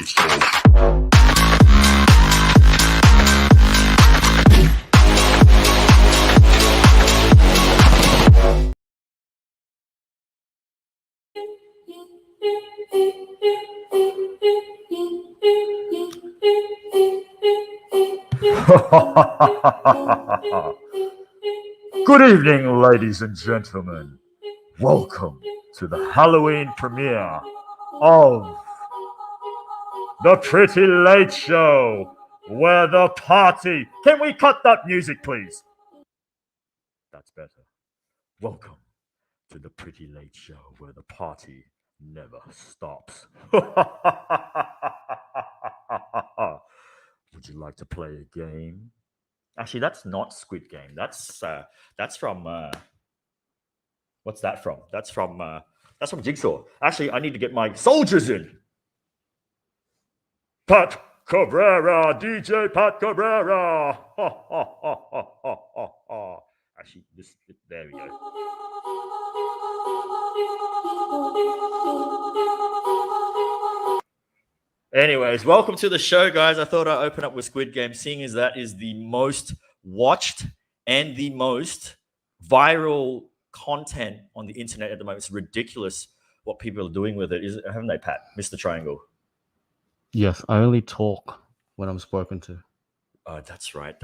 Show. Good evening, ladies and gentlemen. Welcome to the Halloween premiere of The Pretty Late Show, where the party... Can we cut that music, please? That's better. Welcome to The Pretty Late Show, where the party never stops. Would you like to play a game? Actually, that's not Squid Game. That's from what's that from? That's from Jigsaw. Actually, I need to get my soldiers in. Pat Cabrera, DJ Pat Cabrera. Actually, there we go. Anyways, welcome to the show, guys. I thought I'd open up with Squid Game, seeing as that is the most watched and the most viral content on the internet at the moment. It's ridiculous what people are doing with it, haven't they, Pat? Mr. Triangle. Yes, I only talk when I'm spoken to. Oh, that's right.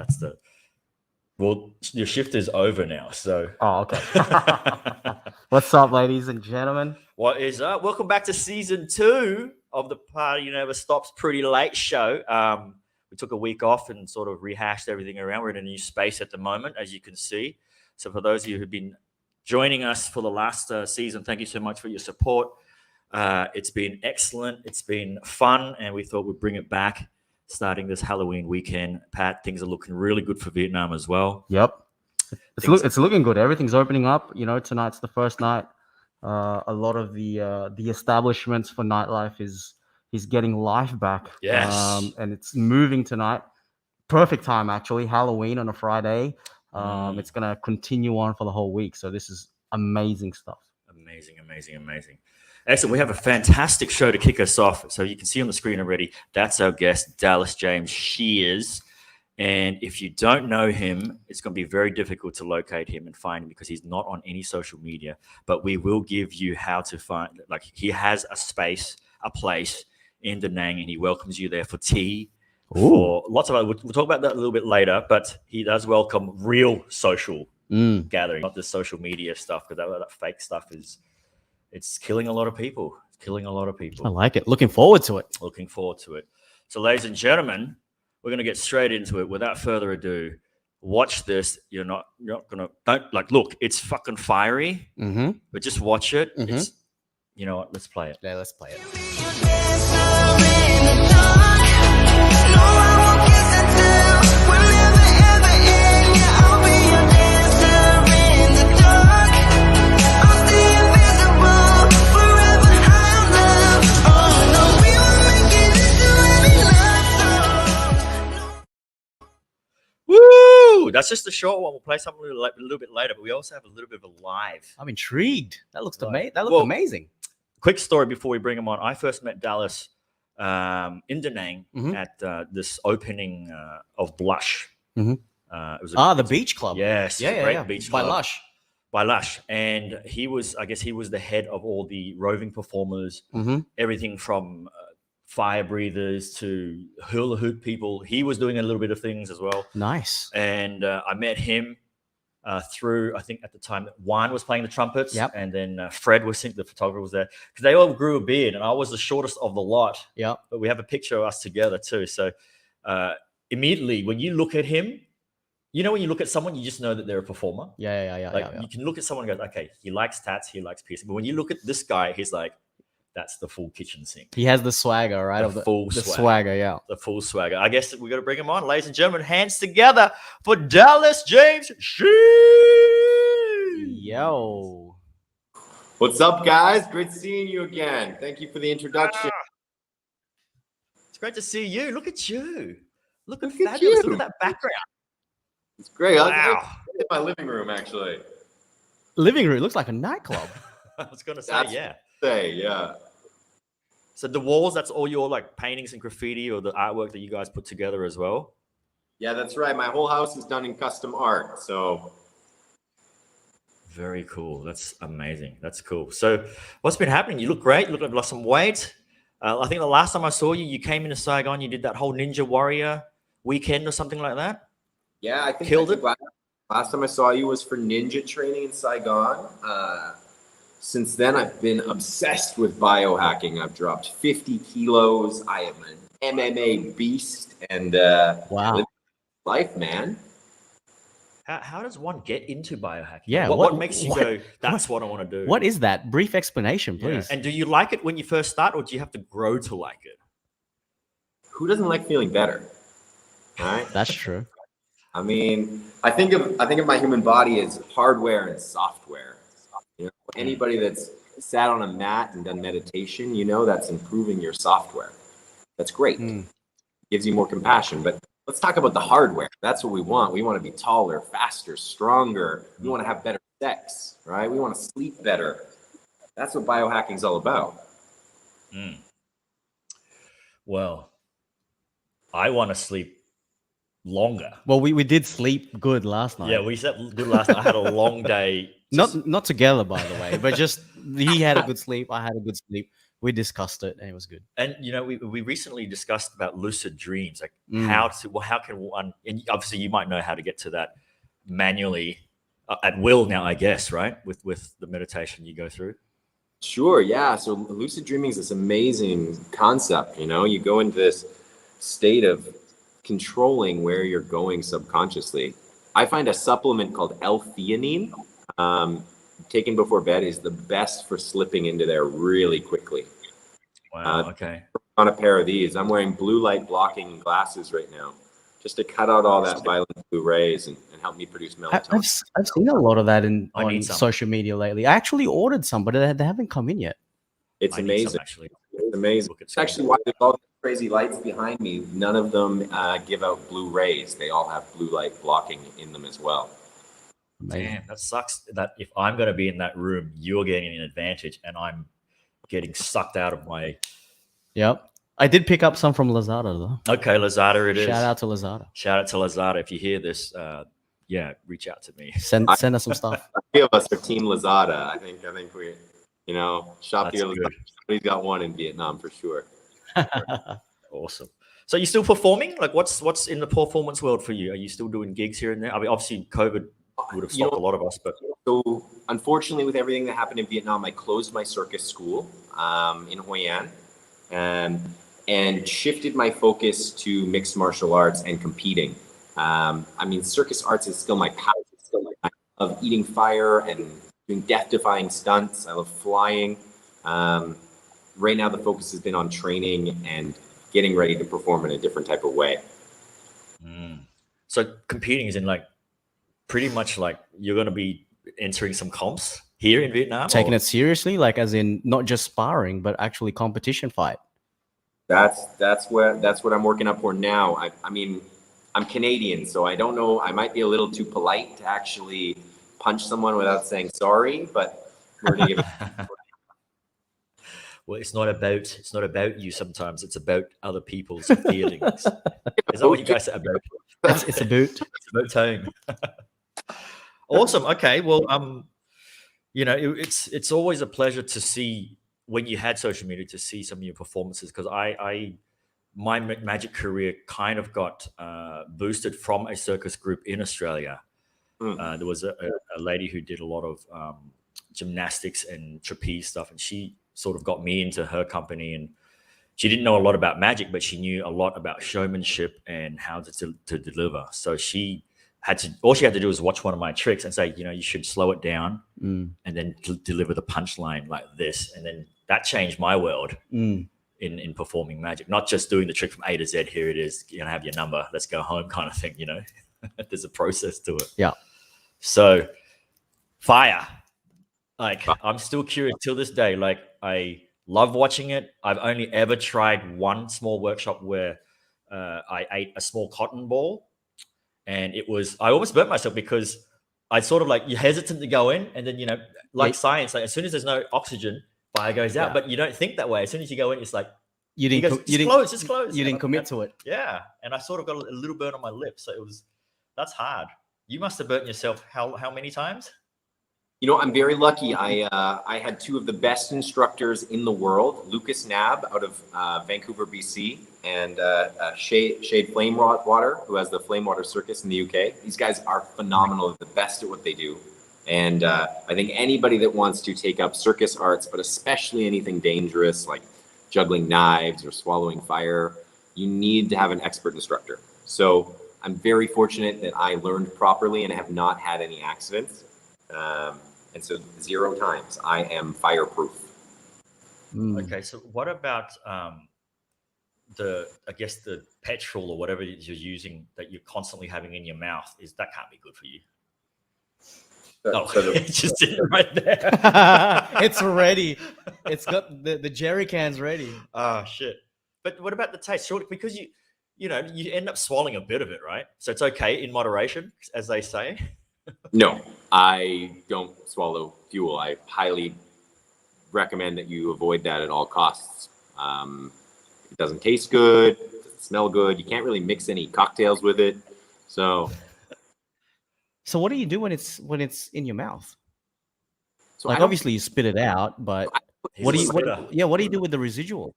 Well, your shift is over now, so. Oh, okay. What's up, ladies and gentlemen? What is up? Welcome back to season 2 of the Party Never Stops Pretty Late Show. We took a week off and sort of rehashed everything around. We're in a new space at the moment, as you can see. So for those of you who've been joining us for the last season, thank you so much for your support. It's been excellent. It's been fun, and we thought we'd bring it back starting this Halloween weekend. Pat, things are looking really good for Vietnam as well. Yep. It's looking good. Everything's opening up. You know, tonight's the first night. A lot of the establishments for nightlife is getting life back. Yes. And it's moving tonight. Perfect time, actually. Halloween on a Friday. It's going to continue on for the whole week. So this is amazing stuff. Amazing. Excellent. We have a fantastic show to kick us off. So you can see on the screen already, that's our guest, Dallas James Shears. And if you don't know him, it's going to be very difficult to locate him and find him because he's not on any social media. But we will give you how to find, like, he has a space, a place in Da Nang, and he welcomes you there for tea. Ooh. For lots of other, we'll talk about that a little bit later, but he does welcome real social gathering, not this social media stuff, because that fake stuff it's killing a lot of people. I like it. Looking forward to it. So, ladies and gentlemen, we're going to get straight into it. Without further ado, watch this. You're not going to, look, it's fucking fiery, but just watch it. It's, you know what, let's play it. Yeah, let's play it. Woo! That's just a short one. We'll play something a little bit later, but we also have a little bit of a live. I'm intrigued. That looks amazing. Quick story before we bring him on. I first met Dallas in Da Nang at this opening of Blush. It was the beach club. Yes, great beach club. By Lush. And he was the head of all the roving performers, everything from fire breathers to hula hoop people. He was doing a little bit of things as well. Nice. And I met him through, I think at the time, Juan was playing the trumpets. Yep. And then Fred was, the photographer was there. Because they all grew a beard, and I was the shortest of the lot. Yeah. But we have a picture of us together too. So immediately, when you look at him, you know, when you look at someone, you just know that they're a performer. Yeah. You can look at someone and go, okay, he likes tats, he likes piercing. But when you look at this guy, he's like, that's the full kitchen sink. He has the swagger, right? The full swagger, yeah. The full swagger. I guess we got to bring him on. Ladies and gentlemen, hands together for Dallas James Shears. Yo. What's up, guys? Great seeing you again. Thank you for the introduction. It's great to see you. Look at you. Look fabulous. You. Look at that background. It's great. Wow. I was in my living room, actually. Living room looks like a nightclub. I was going to say, That's yeah. Yeah. So the walls, that's all your like paintings and graffiti or the artwork that you guys put together as well? Yeah, that's right. My whole house is done in custom art. So very cool. That's amazing. That's cool. So what's been happening? You look great. You look like you've lost some weight. I think the last time I saw you, you came into Saigon, you did that whole Ninja Warrior weekend or something like that. Yeah, I think Killed it. Last time I saw you was for ninja training in Saigon. Since then, I've been obsessed with biohacking. I've dropped 50 kilos. I am an MMA beast, and Wow. life, man. How does one get into biohacking? Yeah, what makes you go, that's what I want to do? What is that? Brief explanation, please. Yeah. And do you like it when you first start, or do you have to grow to like it? Who doesn't like feeling better? All right. That's true. I mean, I think of my human body as hardware and software. You know, anybody that's sat on a mat and done meditation, you know, that's improving your software. That's great. Gives you more compassion. But let's talk about the hardware. That's what we want. We want to be taller, faster, stronger. We want to have better sex, right? We want to sleep better. That's what biohacking is all about. Well, I want to sleep longer. Well, we did sleep good last night. Yeah, we slept good last night. I had a long day. Not together, by the way, but just he had a good sleep. I had a good sleep. We discussed it, and it was good. And you know, we recently discussed about lucid dreams, like how can one? And obviously, you might know how to get to that manually at will now, I guess, right? With the meditation you go through. Sure, yeah. So lucid dreaming is this amazing concept. You know, you go into this state of controlling where you're going subconsciously. I find a supplement called L-theanine, taken before bed, is the best for slipping into there really quickly. Wow. Okay. On a pair of these, I'm wearing blue light blocking glasses right now, just to cut out all that violent blue rays and help me produce melatonin. I've seen a lot of that I on need some. social media lately. I actually ordered some, but they haven't come in yet. It's I need some, amazing. actually. It's amazing. Look at It's actually why there's all these crazy lights behind me. None of them give out blue rays. They all have blue light blocking in them as well. Amazing. Damn, that sucks. That if I'm going to be in that room, you're getting an advantage, and I'm getting sucked out of my. Yep. I did pick up some from Lazada though. Okay, Lazada, it is. Shout out to Lazada. Shout out to Lazada. If you hear this, yeah, reach out to me. Send us some stuff. A few of us are Team Lazada. I think we, you know, shop That's here. good. Somebody's got one in Vietnam for sure. Awesome. So you're still performing? Like, what's in the performance world for you? Are you still doing gigs here and there? I mean, obviously, COVID would have stopped a lot of us, but So unfortunately, with everything that happened in Vietnam, I closed my circus school in Hoi An, and shifted my focus to mixed martial arts and competing. I mean, circus arts is still my passion. It's still I love eating fire and doing death-defying stunts. I love flying. Right now, the focus has been on training and getting ready to perform in a different type of way. So competing is in like pretty much like you're going to be entering some comps here in Vietnam? Taking it seriously, like as in not just sparring, but actually competition fight. That's what I'm working up for now. I mean, I'm Canadian, so I don't know. I might be a little too polite to actually punch someone without saying sorry, but we're gonna give it. Well, it's not about you sometimes. It's about other people's feelings. Is that what you guys said about? It's a boot. It's about tone. Awesome. Okay. Well, you know, it's always a pleasure to see when you had social media to see some of your performances, because my magic career kind of got boosted from a circus group in Australia. There was a lady who did a lot of gymnastics and trapeze stuff, and she sort of got me into her company. And she didn't know a lot about magic, but she knew a lot about showmanship and how to deliver. So all she had to do was watch one of my tricks and say, you know, you should slow it down and then deliver the punchline like this. And then that changed my world in performing magic, not just doing the trick from A to Z. Here it is, you know, have your number, let's go home kind of thing, you know. There's a process to it. Yeah. So fire. Like, I'm still curious till this day. Like, I love watching it. I've only ever tried one small workshop where I ate a small cotton ball, and I almost burnt myself because I sort of like, you're hesitant to go in, and then, you know, like science, like as soon as there's no oxygen, if fire goes out. Yeah. But you don't think that way. As soon as you go in, it's like, You he didn't. goes, just close. You And didn't commit to it. Yeah. And I sort of got a little burn on my lip. So that's hard. You must have burnt yourself how many times? You know, I'm very lucky. I had two of the best instructors in the world, Lucas Nab out of Vancouver, BC, and Shade Flame Water, who has the Flame Water Circus in the UK. These guys are phenomenal, the best at what they do. And I think anybody that wants to take up circus arts, but especially anything dangerous like juggling knives or swallowing fire, you need to have an expert instructor. So I'm very fortunate that I learned properly and have not had any accidents. And so 0 times I am fireproof. Okay, so what about I guess the petrol or whatever you're using that you're constantly having in your mouth? That can't be good for you. It's just sitting right there. It's ready. It's got the jerry cans ready. Oh shit! But what about the taste? Surely, because you end up swallowing a bit of it, right? So it's okay in moderation, as they say. No, I don't swallow fuel. I highly recommend that you avoid that at all costs. It doesn't taste good, it doesn't smell good. You can't really mix any cocktails with it. So what do you do when it's in your mouth? So like obviously you spit it out, but what do you do with the residual?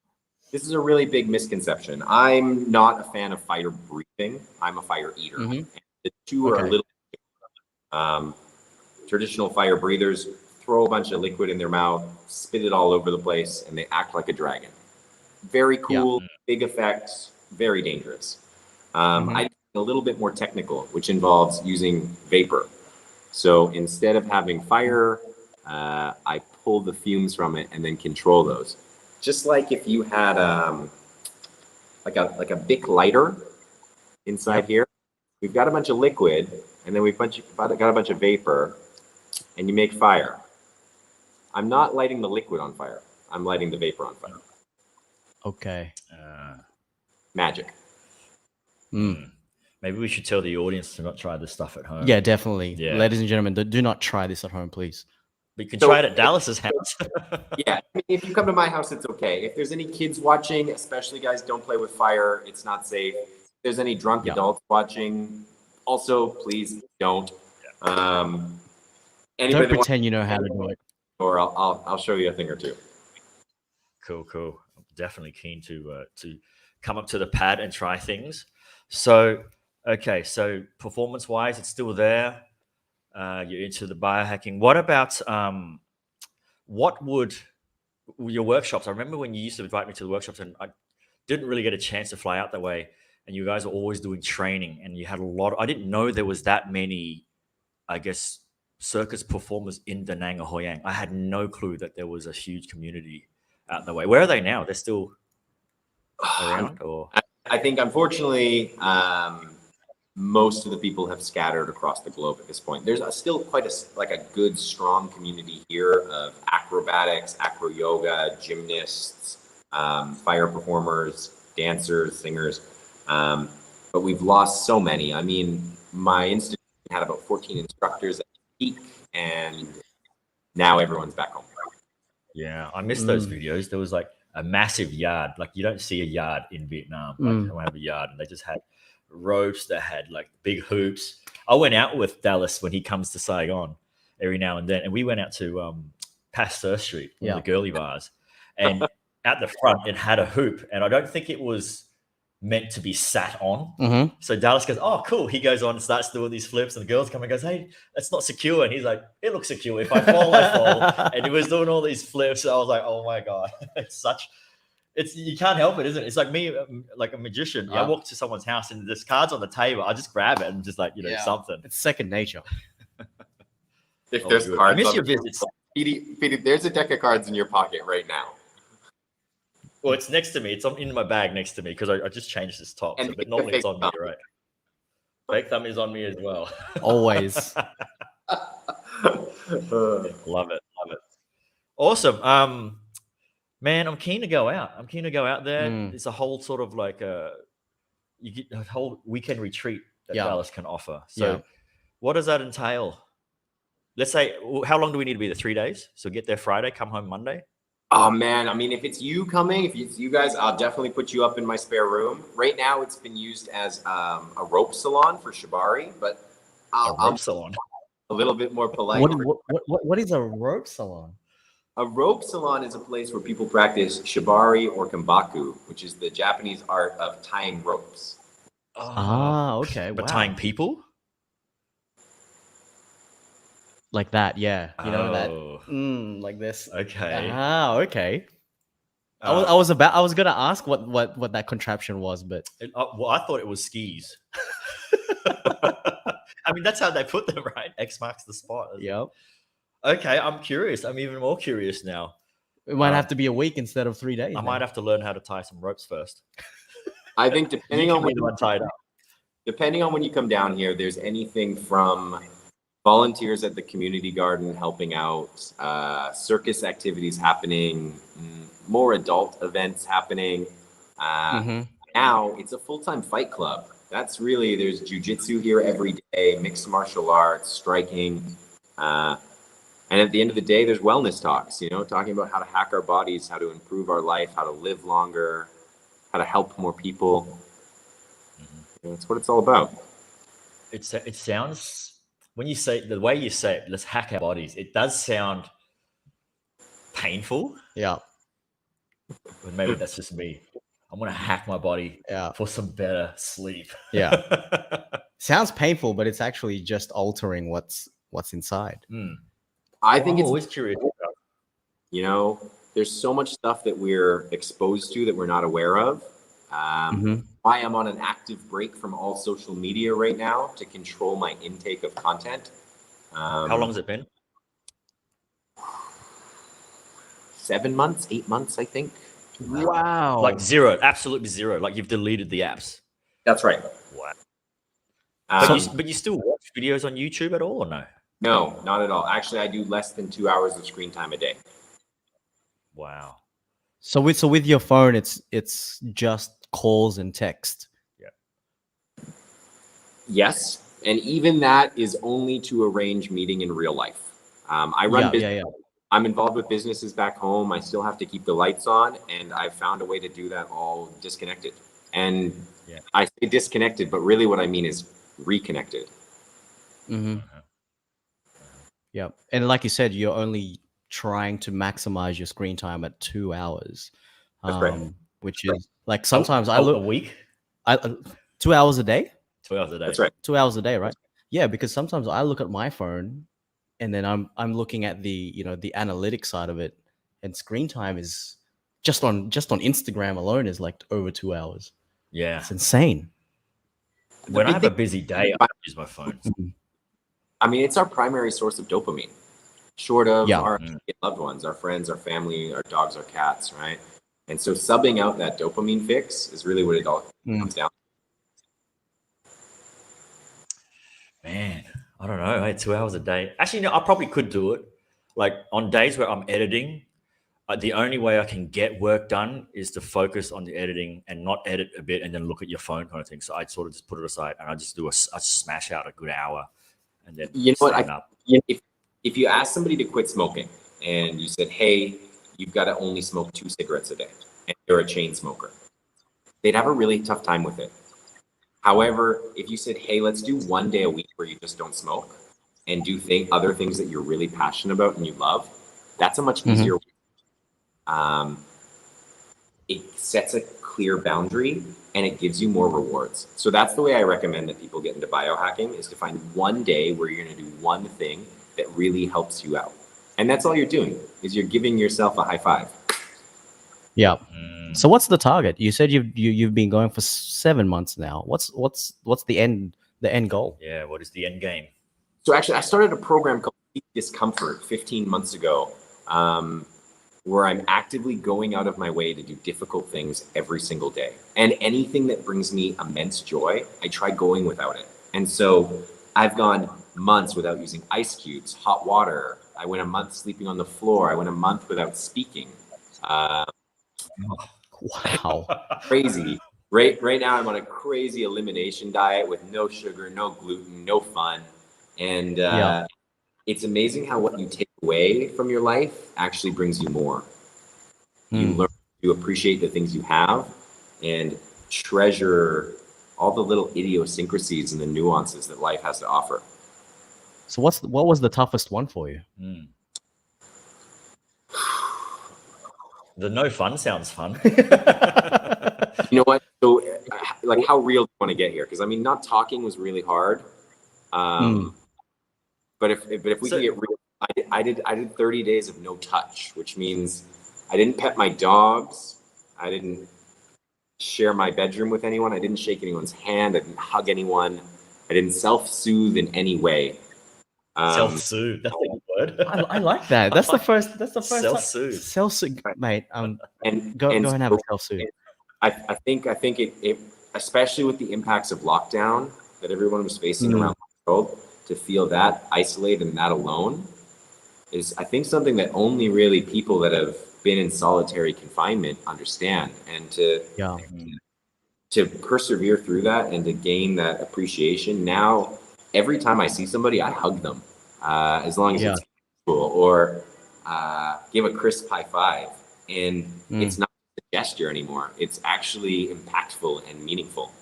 This is a really big misconception. I'm not a fan of fire breathing. I'm a fire eater. Mm-hmm. And the two are a little traditional fire breathers throw a bunch of liquid in their mouth, spit it all over the place, and they act like a dragon. Very cool, big effects, very dangerous. I do a little bit more technical, which involves using vapor. So instead of having fire, I pull the fumes from it and then control those. Just like if you had like a Bic lighter inside here, we've got a bunch of liquid, and then we've got a bunch of vapor, and you make fire. I'm not lighting the liquid on fire. I'm lighting the vapor on fire. Okay. Magic. Maybe we should tell the audience to not try this stuff at home. Yeah, definitely. Yeah. Ladies and gentlemen, do not try this at home, please. But you can try it at Dallas's house. Yeah, I mean, if you come to my house, it's okay. If there's any kids watching, especially guys, don't play with fire. It's not safe. If there's any drunk adults watching, also, please don't. Don't pretend you know how to do it. Or I'll show you a thing or two. Cool. I'm definitely keen to come up to the pad and try things. So, okay, so performance-wise, it's still there. You're into the biohacking. What about what would your workshops? I remember when you used to invite me to the workshops, and I didn't really get a chance to fly out that way. And you guys were always doing training, and you had a lot. I didn't know there was that many, I guess, circus performers in Da Nang or Hoi An. I had no clue that there was a huge community out that way. Where are they now? They're still around, or I think unfortunately most of the people have scattered across the globe at this point. There's still quite a good strong community here of acrobatics, acro yoga, gymnasts, fire performers, dancers, singers, but we've lost so many. I mean, my institute had about 14 instructors at peak, and now everyone's back home. Yeah, I missed those videos. There was like a massive yard. Like you don't see a yard in Vietnam. Like they don't have a yard, and they just had ropes that had like big hoops. I went out with Dallas when he comes to Saigon every now and then, and we went out to Pasteur Street, one of the girly bars, and at the front it had a hoop, and I don't think it was meant to be sat on. So Dallas goes, "Oh, cool." He goes on and starts doing these flips, and the girls come and goes, "Hey, that's not secure." And he's like, "It looks secure. If I fall, I fall." And he was doing all these flips. I was like, "Oh my god, you can't help it, isn't it?" It's like me, like a magician. I walk to someone's house and there's cards on the table. I just grab it and just like something. It's second nature. If there's cards, I miss your visits. Petey, there's a deck of cards in your pocket right now. Well, it's next to me. It's in my bag next to me because I just changed this top. But normally it's on me, right? Fake thumb is on me as well. Always. Love it. Awesome. Man, I'm keen to go out. there. It's a whole sort of like you get a whole weekend retreat that Dallas can offer. So what does that entail? Let's say, how long do we need to be there? 3 days? So get there Friday, come home Monday? Oh man, I mean, if it's you coming, if it's you guys, I'll definitely put you up in my spare room. Right now, it's been used as a rope salon for shibari, but A rope salon. a little bit more polite. What is a rope salon? A rope salon is a place where people practice shibari or kambaku, which is the Japanese art of tying ropes. Okay. But wow. tying people? Like that, yeah. You know that. Oh. Like this. Okay. Okay. I was gonna ask what that contraption was, but Well, I thought it was skis. I mean, that's how they put them, right? X marks the spot. yep. Okay, I'm curious. I'm even more curious now. It might have to be a week instead of 3 days. I might have to learn how to tie some ropes first. I think depending on when you tie it up. Depending on when you come down here, there's anything from volunteers at the community garden helping out, circus activities happening, more adult events happening. Now it's a full-time fight club. That's really, there's jujitsu here every day, mixed martial arts, striking. And at the end of the day, there's wellness talks, you know, talking about how to hack our bodies, how to improve our life, how to live longer, how to help more people. That's what it's all about. It sounds, when you say, the way you say it, let's hack our bodies, it does sound painful. Yeah. But maybe that's just me. I'm going to hack my body for some better sleep. Yeah. Sounds painful, but it's actually just altering what's inside. I think I'm it's always curious. You know, there's so much stuff that we're exposed to that we're not aware of. Why I'm on an active break from all social media right now to control my intake of content. How long has it been? 7 months, 8 months, I think. Wow. Like zero, absolutely zero. Like you've deleted the apps. That's right. Wow. But you still watch videos on YouTube at all or no? No, not at all. Actually, I do less than 2 hours of screen time a day. Wow. So with your phone, it's just calls and text. Yeah. Yes, and even that is only to arrange meeting in real life. I run business. I'm involved with businesses back home. I still have to keep the lights on, and I've found a way to do that all disconnected. And I say disconnected, but really what I mean is reconnected. Yep. And like you said, you're only trying to maximize your screen time at 2 hours. That's right. Which is like sometimes I a look week. 2 hours a day. 2 hours a day. That's right. 2 hours a day, right? Yeah, because sometimes I look at my phone, and then I'm looking at the the analytics side of it, and screen time is just on Instagram alone is like over 2 hours. Yeah, it's insane. When I have a busy day, I use my phone. I mean, it's our primary source of dopamine, short of our loved ones, our friends, our family, our dogs, our cats, right? And so subbing out that dopamine fix is really what it all comes down to. Man, I don't know. 2 hours a day. Actually, no, I probably could do it. Like on days where I'm editing, the only way I can get work done is to focus on the editing and not edit a bit and then look at your phone kind of thing. So I'd sort of just put it aside and I just I smash out a good hour and then you know what? If you ask somebody to quit smoking and you said, hey, you've got to only smoke 2 cigarettes a day and you're a chain smoker, they'd have a really tough time with it. However, if you said, hey, let's do 1 day a week where you just don't smoke and do other things that you're really passionate about and you love, that's a much easier way. It sets a clear boundary and it gives you more rewards. So that's the way I recommend that people get into biohacking, is to find 1 day where you're going to do one thing that really helps you out. And that's all you're doing, is you're giving yourself a high five. Yeah. So what's the target? You said you've been going for 7 months now. What's the end goal? Yeah, what is the end game? So actually, I started a program called Discomfort 15 months ago, where I'm actively going out of my way to do difficult things every single day. And anything that brings me immense joy, I try going without it. And so I've gone months without using ice cubes, hot water. I went a month sleeping on the floor. I went a month without speaking. Wow. Crazy. Right now I'm on a crazy elimination diet with no sugar, no gluten, no fun. And it's amazing how what you take away from your life actually brings you more. You learn to appreciate the things you have and treasure all the little idiosyncrasies and the nuances that life has to offer. So what was the toughest one for you? The no fun sounds fun. You know what? So, like, how real do you want to get here? Because I mean, not talking was really hard. But if we can get real, I did 30 days of no touch, which means I didn't pet my dogs. I didn't share my bedroom with anyone. I didn't shake anyone's hand. I didn't hug anyone. I didn't self-soothe in any way. Self-soothe. That's a good word. I like that. That's the first. That's the first. Self-soothe. Self-soothe, mate. And Go and and have so a self-soothe. I think it, especially with the impacts of lockdown that everyone was facing around the world, to feel that isolated and that alone is, I think, something that only really people that have been in solitary confinement understand. And to persevere through that and to gain that appreciation. Now, every time I see somebody, I hug them, as long as it's cool, or give a crisp high five. And it's not a gesture anymore. It's actually impactful and meaningful.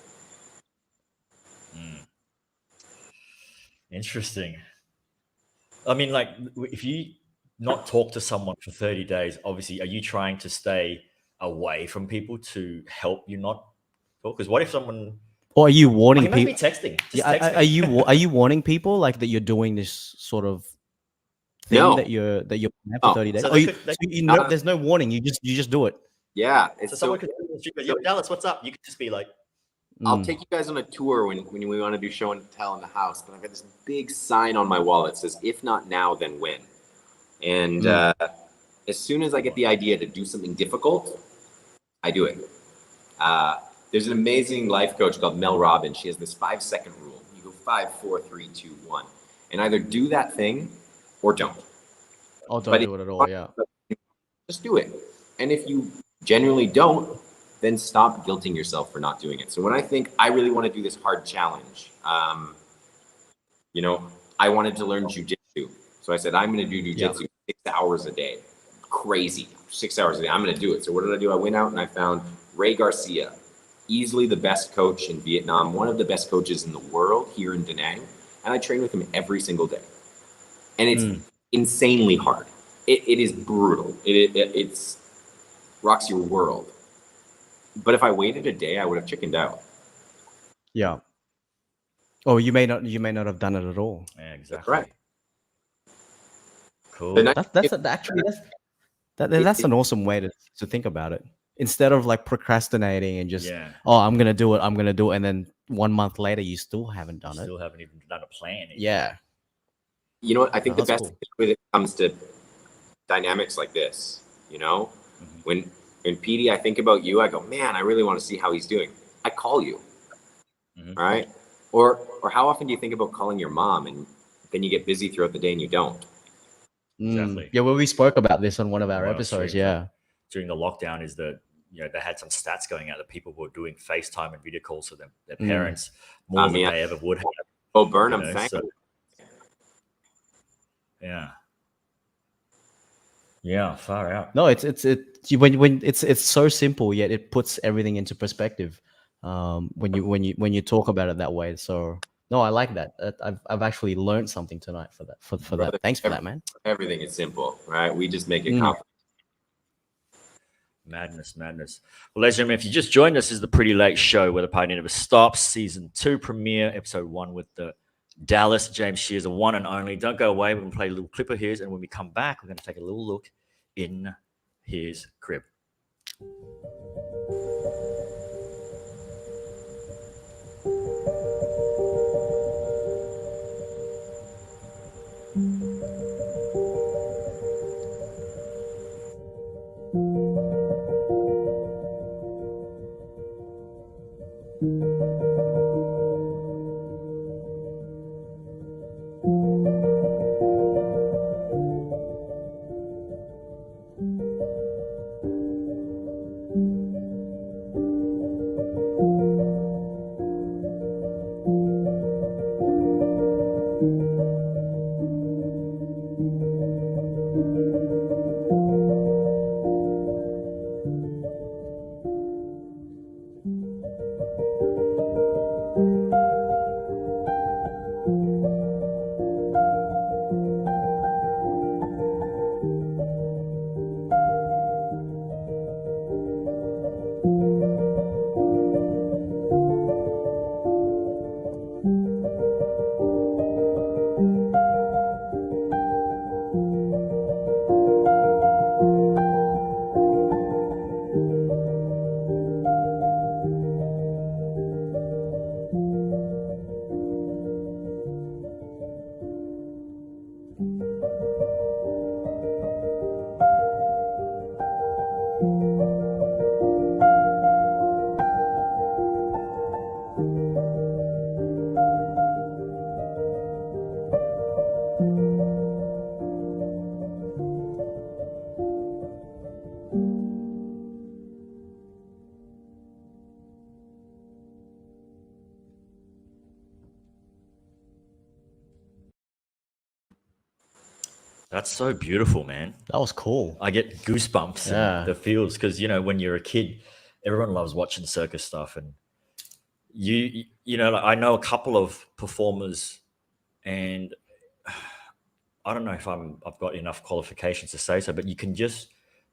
Interesting. I mean, like, if you not talk to someone for 30 days, obviously, are you trying to stay away from people to help you not talk? Because what if someone... Or are you warning He must be people? texting. Just text me. Are you warning people like that you're doing this sort of thing No. that you're planning for 30 days? So there's no warning. You just do it. Yeah. So someone could yo, Dallas, what's up? You could just be like, I'll take you guys on a tour when we want to do show and tell in the house. But I've got this big sign on my wall that says, "If not now, then when?" And as soon as I get the idea to do something difficult, I do it. There's an amazing life coach called Mel Robbins. She has this 5-second rule. You go 5, 4, 3, 2, 1, and either do that thing or don't. Oh, don't do it at all. Yeah. Just do it. And if you genuinely don't, then stop guilting yourself for not doing it. So when I think I really want to do this hard challenge, you know, I wanted to learn jujitsu. So I said, I'm going to do jujitsu 6 hours a day. Crazy. 6 hours a day. I'm going to do it. So what did I do? I went out and I found Ray Garcia, easily the best coach in Vietnam, one of the best coaches in the world here in Da Nang. And I train with him every single day. And it's insanely hard. It is brutal. It's rocks your world. But if I waited a day, I would have chickened out. Yeah. Oh, you may not have done it at all. yeah, exactly. That's right. Cool. That's an awesome way to think about it. Instead of like procrastinating and just, I'm gonna do it, and then 1 month later you still haven't done it. Still haven't even done a plan. Yeah. You know what? I think the best cool. thing when it comes to dynamics like this, you know, when Petey, I think about you, I go, man, I really want to see how he's doing. I call you, right? Or how often do you think about calling your mom and then you get busy throughout the day and you don't? Exactly. Yeah, well, we spoke about this on one of our episodes. During the lockdown, is that, you know, they had some stats going out that people were doing FaceTime and video calls to their parents more than they ever would have. Oh, Burnham, thank you. Yeah. Yeah, far out. No, it's so simple, yet it puts everything into perspective. When you talk about it that way. So no, I like that. I've actually learned something tonight for that. For that. Thanks for that, man. Everything is simple, right? We just make it complicated. Madness. Well, ladies and gentlemen, if you just joined us, this is the Pretty Late Show, where the party never stops. Season 2 premiere, episode 1 with the Dallas James Shears, the one and only. Don't go away. We're going to play a little clip of his, and when we come back, we're going to take a little look in his crib. That's so beautiful, man. That was cool. I get goosebumps Yeah. in the feels because, you know, when you're a kid, everyone loves watching circus stuff. And you know, like I know a couple of performers, and I don't know if I've got enough qualifications to say so, but you can just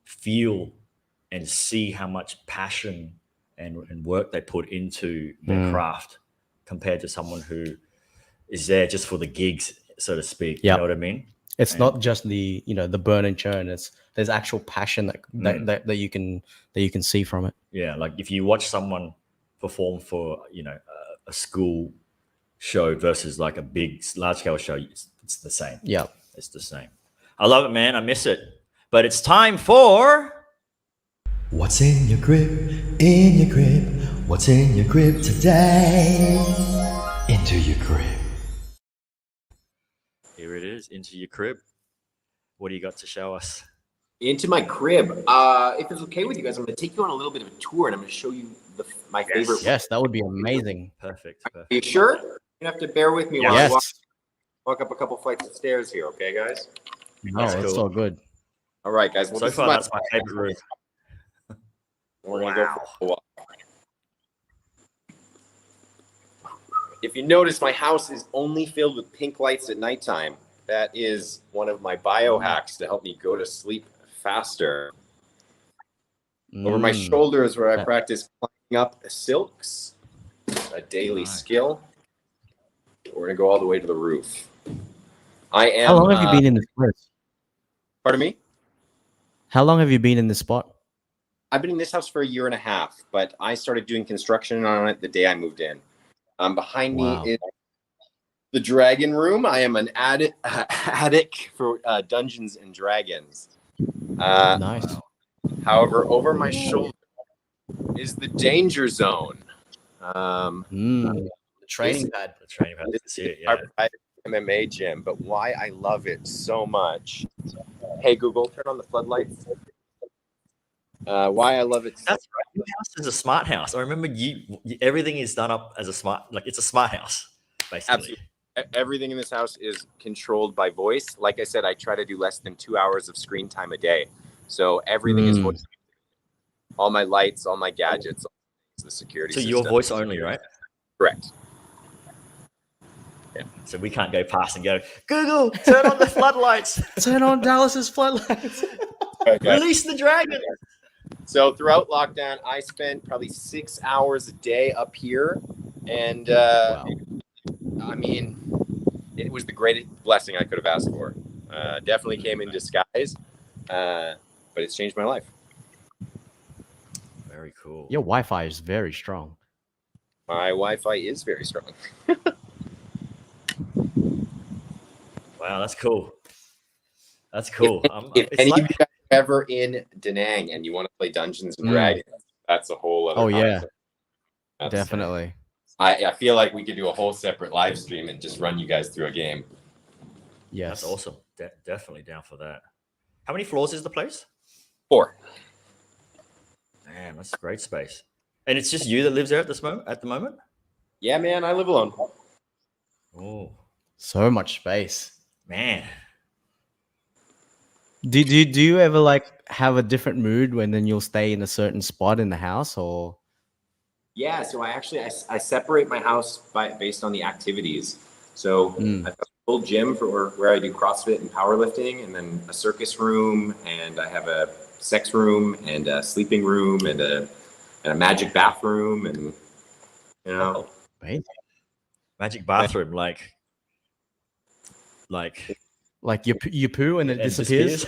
feel and see how much passion and work they put into their craft compared to someone who is there just for the gigs, so to speak. You know what I mean? It's not just the, you know, the burn and churn. There's actual passion that you can see from it. Yeah, like if you watch someone perform for, you know, a school show versus like a big large scale show, it's the same. Yeah, it's the same. I love it, man. I miss it. But it's time for What's in your crib? In your crib. What's in your crib today? Into your crib. Here it is, into your crib. What do you got to show us? Into my crib. If it's okay with you guys, I'm going to take you on a little bit of a tour, and I'm going to show you my favorite. Yes, that would be amazing. Perfect. Are you sure? You have to bear with me while Yes. I walk up a couple flights of stairs here, okay, guys? No, That's it's cool. all good. All right, guys. Well, So this is far, that's my favorite room. We're going to go for a walk. If you notice, my house is only filled with pink lights at nighttime. That is one of my biohacks to help me go to sleep faster. Over my shoulders, where I practice climbing up silks, a daily skill. We're going to go all the way to the roof. I am. How long have you been in this place? Pardon me? How long have you been in this spot? I've been in this house for a year and a half, but I started doing construction on it the day I moved in. Behind me is the dragon room. I am an attic for Dungeons and Dragons. Nice. However, over my shoulder is the danger zone. The training pad. The training pad. This See is it, yeah. our private MMA gym, but why I love it so much. Hey, Google, turn on the floodlights. Why I love it. That's right. Your house is a smart house. I remember everything is done up as a smart, like it's a smart house, basically. Absolutely. Everything in this house is controlled by voice. Like I said, I try to do less than 2 hours of screen time a day. So everything is voice. All my lights, all my gadgets, the security So system. your voice only, right? Correct. Yeah. So we can't go past and go, Google, turn on the floodlights. Turn on Dallas's floodlights. Okay. Release the dragon. So throughout lockdown, I spent probably 6 hours a day up here. And I mean, it was the greatest blessing I could have asked for. Definitely came in disguise, but it's changed my life. Very cool. Your Wi-Fi is very strong. My Wi-Fi is very strong. Wow, that's cool. That's cool. If It's any like- of you guys are ever in Da Nang and you want to play Dungeons and Dragons, that's a whole other concept. That's- Definitely. I feel like we could do a whole separate live stream and just run you guys through a game. Yes. That's awesome. Definitely down for that. How many floors is the place? 4. Man, that's a great space. And it's just you that lives there at the moment? Yeah, man, I live alone. Oh, So much space. man. Do you ever like have a different mood when then you'll stay in a certain spot in the house, or? Yeah, so I separate my house based on the activities. So I've got a full gym for where I do CrossFit and powerlifting, and then a circus room, and I have a sex room and a sleeping room and a magic bathroom, and you know. Amazing. Magic bathroom, like Like you poo and it it disappears.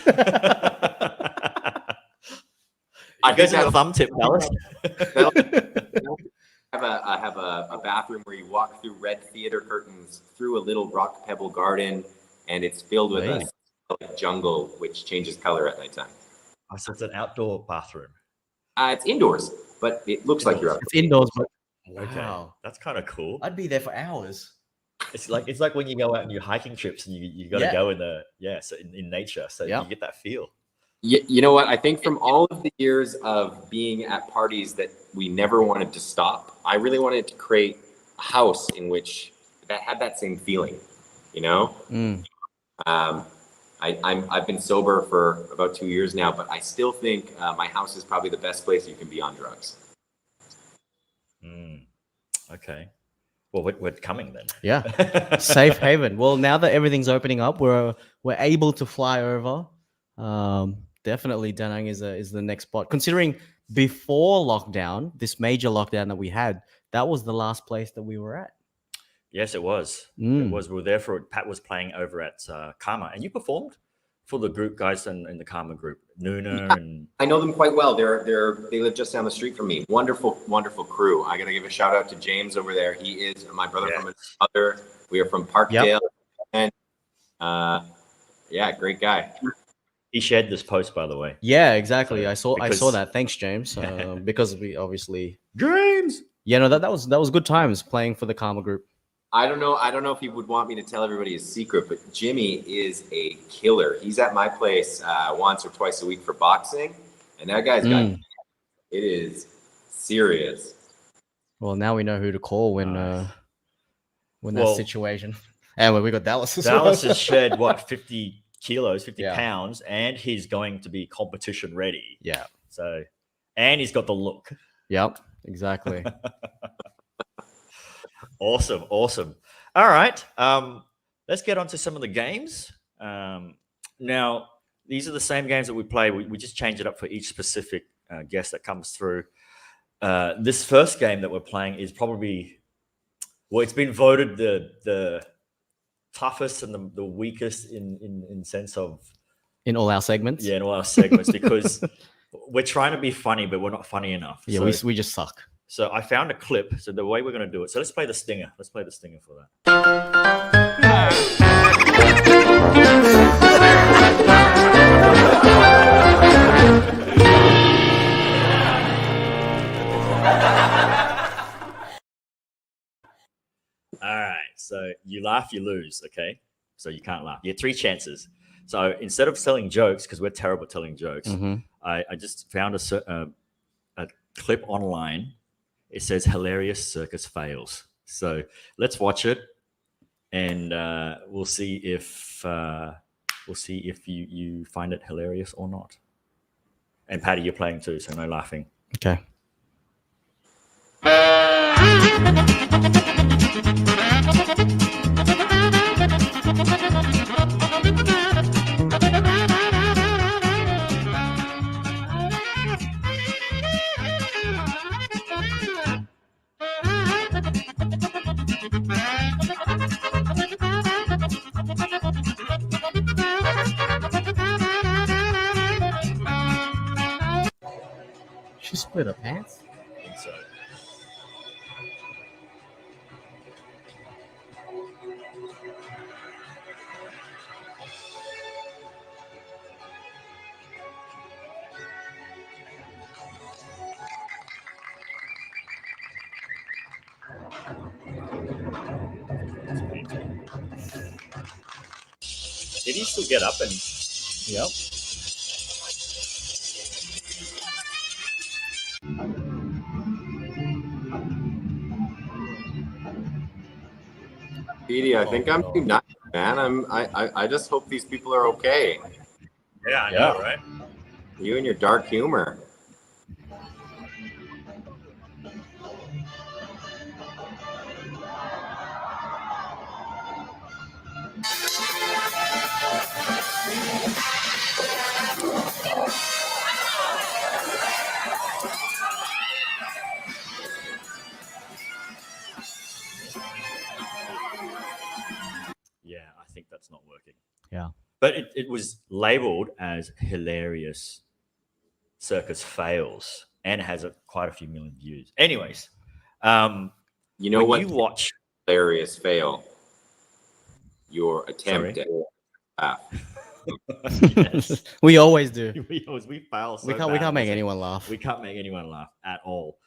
I You guys think have a thumb tip, Dallas. I have a bathroom where you walk through red theater curtains through a little rock pebble garden, and it's filled with a jungle which changes color at nighttime. Oh, so it's an outdoor bathroom. It's indoors, but it looks like you're out. It's indoors, but Okay, wow. that's kind of cool. I'd be there for hours. It's like when you go out on your hiking trips and you got to go in in nature, so you get that feel. You know what? I think from all of the years of being at parties that we never wanted to stop, I really wanted to create a house in which that had that same feeling, you know? I've been sober for about 2 years now, but I still think my house is probably the best place you can be on drugs. Okay. Well, we're coming then. Yeah, safe haven. Well, now that everything's opening up, we're able to fly over. Definitely, Da Nang is the next spot. Considering before lockdown, this major lockdown that we had, that was the last place that we were at. Yes, it was. It was. We were there for it. Pat was playing over at Karma, and you performed for the group guys in the Karma group, Nuna and. I know them quite well. They live just down the street from me. Wonderful, wonderful crew. I gotta give a shout out to James over there. He is my brother from another. We are from Parkdale, and great guy. He shared this post, by the way. Yeah, exactly. I saw that. Thanks, James. Because we obviously James. Yeah, no, that was good times playing for the Karma group. I don't know if he would want me to tell everybody his secret, but Jimmy is a killer. He's at my place once or twice a week for boxing, and that guy's got it is serious. Well, now we know who to call when that situation. And we got Dallas. Dallas has shed 50 kilos, 50 pounds, and he's going to be competition ready. Yeah. So, and he's got the look. Yep. Exactly. Awesome. All right. Let's get on to some of the games. Now, these are the same games that we play. We just change it up for each specific guest that comes through. This first game that we're playing is probably, it's been voted the toughest and the weakest in sense of. In all our segments? Yeah, in all our segments, because we're trying to be funny, but we're not funny enough. Yeah, we just suck. So I found a clip. So the way we're going to do it. So let's play the stinger. Let's play the stinger for that. All right. So you laugh, you lose. Okay. So you can't laugh. You have 3 chances. So instead of telling jokes, because we're terrible at telling jokes, I just found a clip online. It says hilarious circus fails. So let's watch it, and we'll see if you find it hilarious or not. And Patty, you're playing too, so no laughing. Okay. She split her pants? I think so. Did he still get up and? Yep. Petey, I think I'm too nuts, man. I just hope these people are okay. Yeah, I know, right? You and your dark humor. Yeah, I think that's not working. Yeah. But it was labeled as hilarious circus fails and has quite a few million views. Anyways, You know what? you watch Hilarious fail. Your attempt Sorry? at laugh. Yes. We always do. we fail so We can't bad. make anyone laugh. We can't make anyone laugh at all.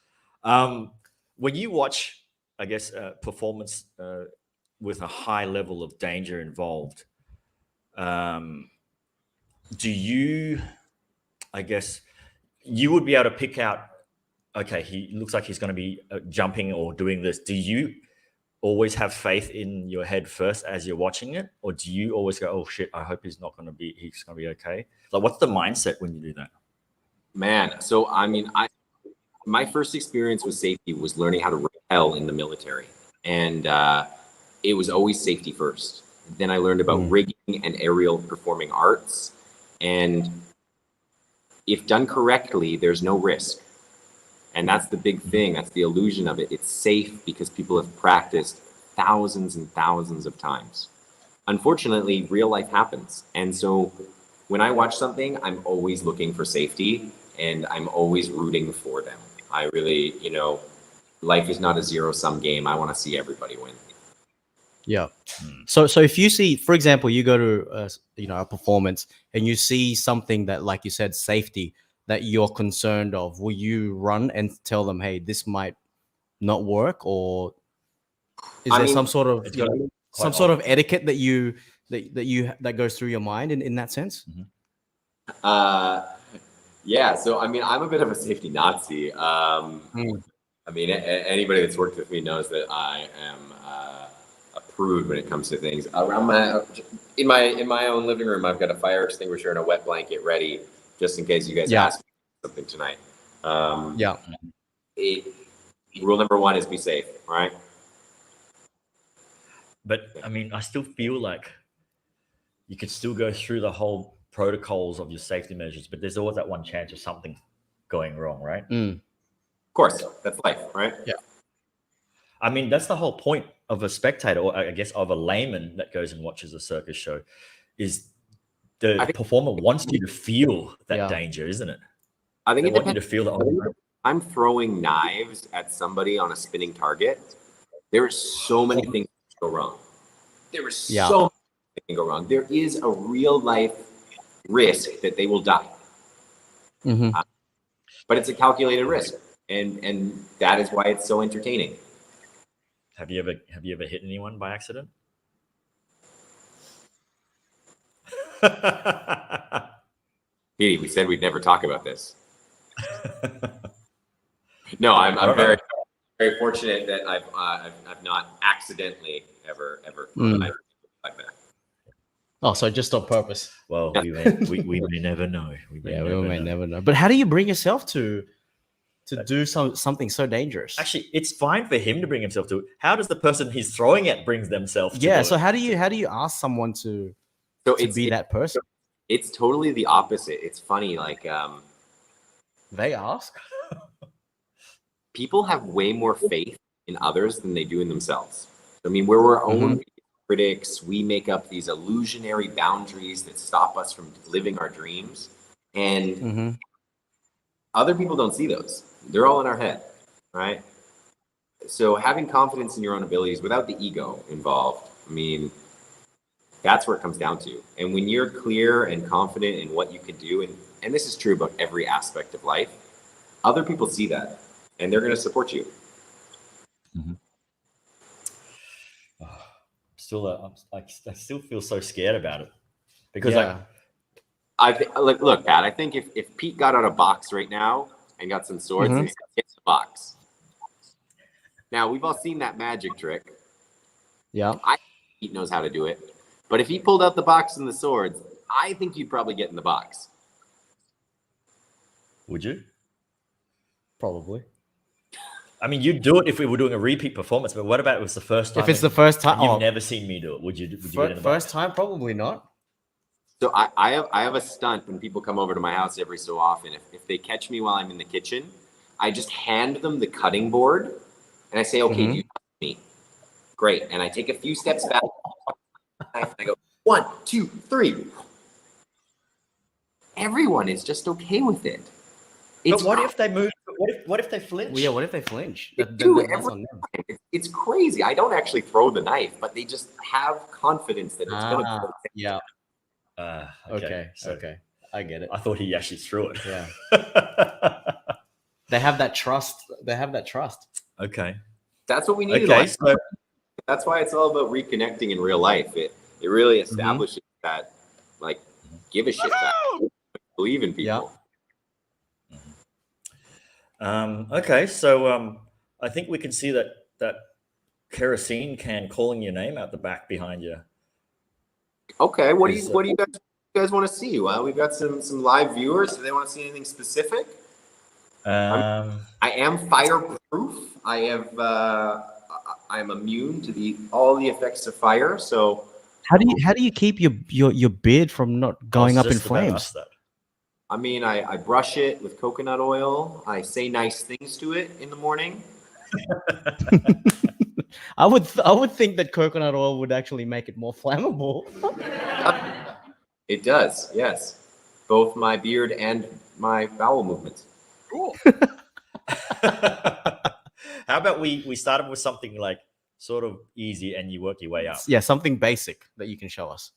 When you watch, I guess, performance with a high level of danger involved, do you, I guess, you would be able to pick out, okay, he looks like he's going to be jumping or doing this. Do you always have faith in your head first as you're watching it, or do you always go, "Oh shit, I hope he's going to be okay"? Like, what's the mindset when you do that? Man, so I mean, my first experience with safety was learning how to rappel in the military, and it was always safety first. Then I learned about rigging and aerial performing arts, and if done correctly, there's no risk. And that's the big thing. That's the illusion of it. It's safe because people have practiced thousands and thousands of times. Unfortunately, real life happens. And so when I watch something, I'm always looking for safety and I'm always rooting for them. I really, life is not a zero-sum game. I want to see everybody win. Yeah. So if you see, for example, you go to a performance and you see something that, like you said, safety that you're concerned of, will you run and tell them, hey, this might not work? Or is there some sort of etiquette that goes through your mind in that sense? Yeah. So I mean, I'm a bit of a safety Nazi. I mean, anybody that's worked with me knows that I am a prude when it comes to things. In my own living room, I've got a fire extinguisher and a wet blanket ready just in case you guys ask me something tonight. Rule number one is be safe, right? But I mean, I still feel like you could still go through the whole protocols of your safety measures, but there's always that one chance of something going wrong, right? Of course, that's life, right? Yeah. I mean, that's the whole point of a spectator, or I guess of a layman that goes and watches a circus show, is the performer wants you to feel that danger, isn't it? I think they want you to feel that. I'm throwing knives at somebody on a spinning target. There are so many things that go wrong. There is so many things that can go wrong. There is a real life risk that they will die. But it's a calculated risk, and that is why it's so entertaining. Have you ever hit anyone by accident? Petey, we said we'd never talk about this. No, I'm very, very fortunate that I've not accidentally ever thrown a knife like that. Oh, so just on purpose. Well, we may never know. We may never know. But how do you bring yourself to do something so dangerous? Actually, it's fine for him to bring himself to it. How does the person he's throwing at brings themselves to it? So how do you ask someone to be that person? It's totally the opposite. It's funny, like they ask. People have way more faith in others than they do in themselves. I mean, we're our own critics. We make up these illusionary boundaries that stop us from living our dreams. And other people don't see those. They're all in our head, right? So having confidence in your own abilities without the ego involved, I mean, that's where it comes down to. And when you're clear and confident in what you can do, and this is true about every aspect of life, other people see that and they're going to support you. I still feel so scared about it because look, Pat, I think if Pete got out a box right now and got some swords and hit the box. Now we've all seen that magic trick. Yeah. I think Pete knows how to do it. But if he pulled out the box and the swords, I think you'd probably get in the box. Would you? Probably. I mean, you'd do it if we were doing a repeat performance, but what about it was the first time? If it's the first time, you've never seen me do it. Would you get in the box? First time, probably not. So I have a stunt when people come over to my house every so often. If they catch me while I'm in the kitchen, I just hand them the cutting board and I say, okay, do you trust me? Great. And I take a few steps back. I go 1, 2, 3. Everyone is just okay with it. But what if they move? What if they flinch? Well, yeah, what if they flinch? It's crazy. I don't actually throw the knife, but they just have confidence that it's going to go. Yeah. Okay. Okay. I get it. I thought he actually threw it. Yeah. They have that trust. Okay. That's what we need. Okay. So that's why it's all about reconnecting in real life. It really establishes that, like, give a shit back. Believe in people. Okay, so I think we can see that kerosene can calling your name out the back behind you. Okay, what do you guys want to see? Well, we've got some live viewers. Do they want to see anything specific? I am fireproof. I'm immune to all the effects of fire. So How do you keep your beard from not going up in flames? I mean, I brush it with coconut oil. I say nice things to it in the morning. I would think that coconut oil would actually make it more flammable. It does, yes. Both my beard and my bowel movements. Cool. How about we started with something like sort of easy and you work your way up? Yeah, something basic that you can show us.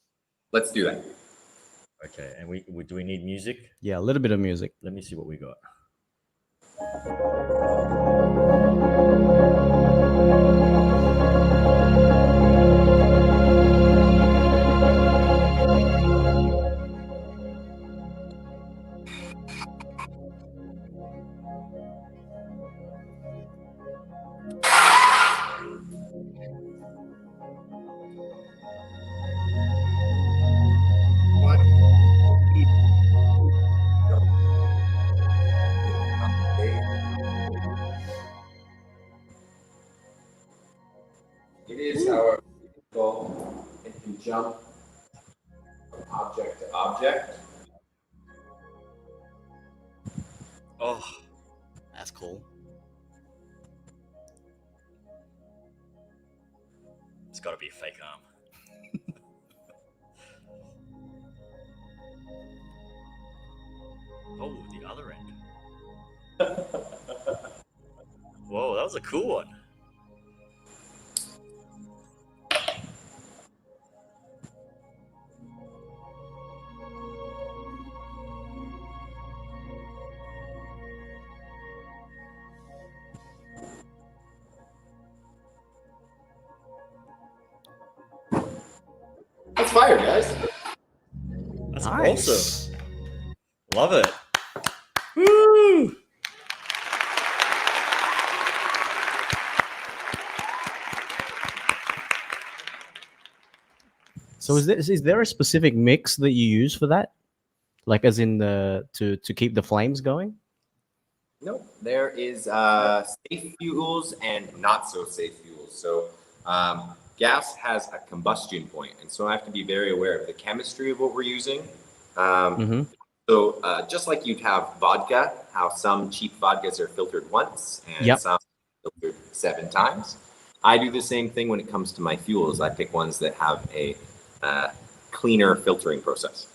Let's do that. Okay, and do we need music? Yeah, a little bit of music. Let me see what we got. It is, however, it can jump from object to object. Oh, That's cool. it's got to be a fake arm. Oh, the other end. Whoa, that was a cool one. That's fire, guys. That's Nice. awesome. Love it. Woo! So is there a specific mix that you use for that? Like as in to keep the flames going? No, there is safe fuels and not so safe fuels. So gas has a combustion point, and so I have to be very aware of the chemistry of what we're using. So just like you'd have vodka, how some cheap vodkas are filtered once and some filtered 7 times. I do the same thing when it comes to my fuels. I pick ones that have a cleaner filtering process.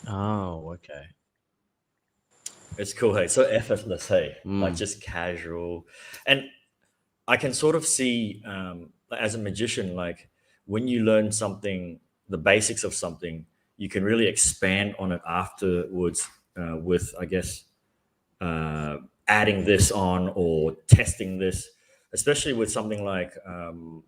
Oh, okay. It's cool, hey. So effortless, hey. Like just casual. And I can sort of see as a magician, like when you learn something, the basics of something, you can really expand on it afterwards with, I guess, adding this on or testing this, especially with something like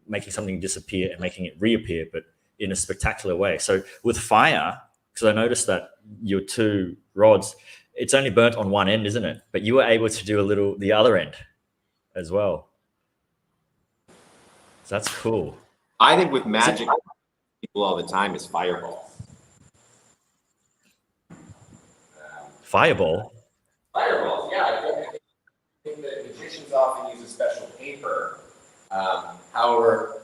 making something disappear and making it reappear, but in a spectacular way. So with fire, because I noticed that your 2 rods, it's only burnt on one end, isn't it? But you were able to do the other end as well. So that's cool. I think with magic, people all the time is fireball. Fireball? Fireballs, yeah. I think that magicians often use a special paper. However,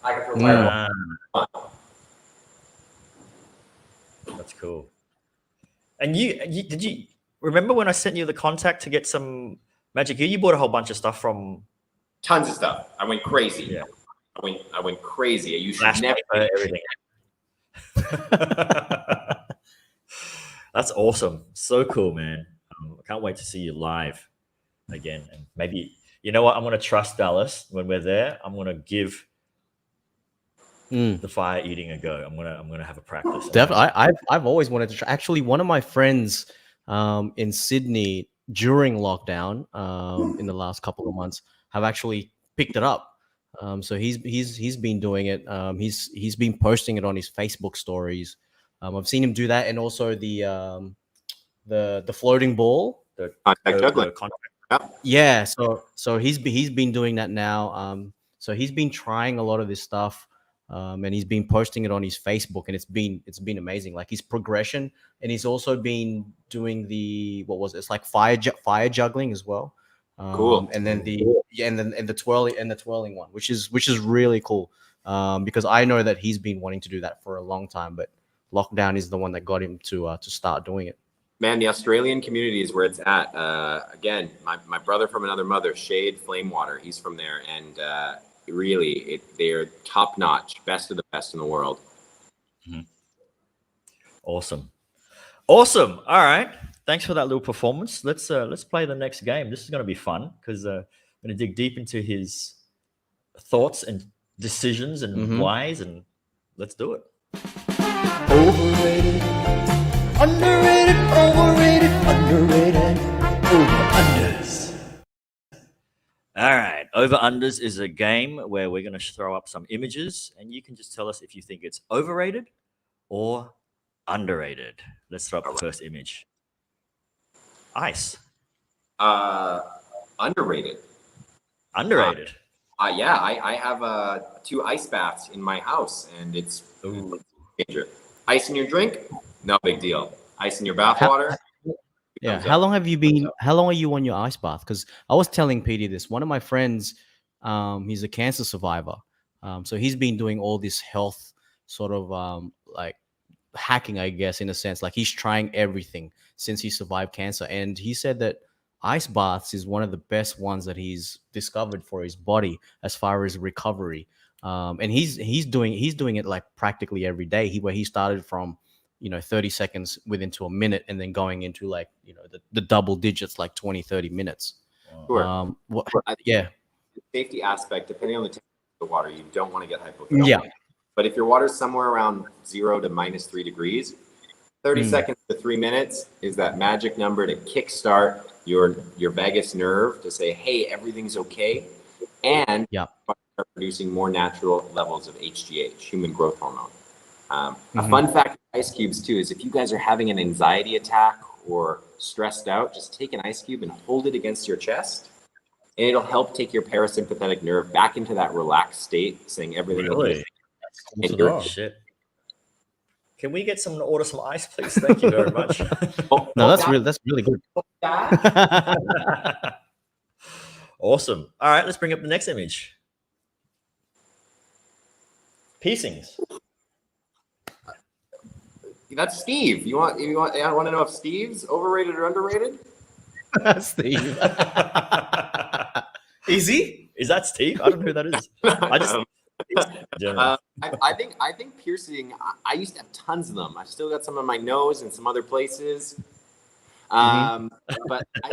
I can throw fireball. That's cool. And did you remember when I sent you the contact to get some magic gear? You bought a whole bunch of stuff from. Tons of stuff. I went crazy. Yeah. I went crazy. You should Flash never paper, everything. That's awesome. So cool, man. I can't wait to see you live again. And maybe, you know what? I'm going to trust Dallas when we're there. I'm going to give the fire eating a go. I'm gonna have a practice. Definitely. I've always wanted to try. Actually, one of my friends in Sydney during lockdown in the last couple of months have actually picked it up. So he's been doing it. He's been posting it on his Facebook stories. I've seen him do that, and also the floating ball. contact juggling. Contact Yeah, so he's been doing that now. So he's been trying a lot of this stuff, and he's been posting it on his Facebook, and it's been amazing. Like his progression, and he's also been doing the what was it? It's like fire juggling as well. Cool. And then the twirling one, which is really cool. Because I know that he's been wanting to do that for a long time, but lockdown is the one that got him to start doing it. Man, the Australian community is where it's at. Again, my brother from another mother, Shade Flamewater, he's from there, and really, they're top notch, best of the best in the world. Awesome. All right. Thanks for that little performance. Let's play the next game. This is going to be fun because I'm going to dig deep into his thoughts and decisions and whys, and let's do it. Overrated, underrated, overrated, underrated, over-unders. All right. Over-unders is a game where we're going to throw up some images, and you can just tell us if you think it's overrated or underrated. Let's throw up the first image. Ice. Underrated. Underrated. Yeah, I have 2 ice baths in my house, and it's major. Ice in your drink, no big deal. Ice in your bath water. Yeah. How long are you on your ice bath? Because I was telling Petey this. One of my friends, he's a cancer survivor. So he's been doing all this health sort of like hacking, I guess, in a sense. Like he's trying everything since he survived cancer. And he said that ice baths is one of the best ones that he's discovered for his body as far as recovery. And he's doing it like practically every day. Where he started from 30 seconds within to a minute, and then going into like the double digits, like 20-30 minutes. Sure. Yeah. The safety aspect, depending on the temperature of the water, you don't want to get hypothermia. Yeah. But if your water's somewhere around 0 to -3 degrees, 30 seconds to 3 minutes is that magic number to kickstart your vagus nerve to say, hey, everything's okay. And start producing more natural levels of HGH, human growth hormone. A fun fact with ice cubes too is if you guys are having an anxiety attack or stressed out, just take an ice cube and hold it against your chest, and it'll help take your parasympathetic nerve back into that relaxed state, saying everything will be Oh, shit. Can we get someone to order some ice, please? Thank you very much. No, that's really good. Awesome. All right, let's bring up the next image. Piercings. That's Steve. I want to know if Steve's overrated or underrated? Steve. Is he? Is that Steve? I don't know who that is. I think piercing. I used to have tons of them. I still got some on my nose and some other places. But I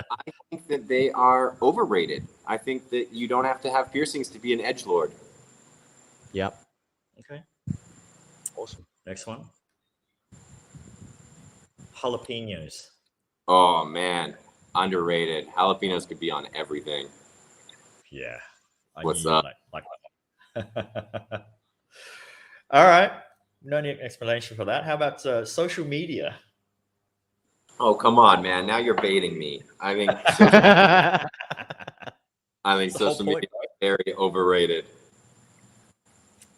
think that they are overrated. I think that you don't have to have piercings to be an edgelord. Yep. Okay. Awesome. Next one. Jalapenos. Oh man, underrated. Jalapenos could be on everything. Yeah. What's up? Like All right. No need explanation for that. How about social media? Oh, come on, man. Now you're baiting me. I think social media is very overrated.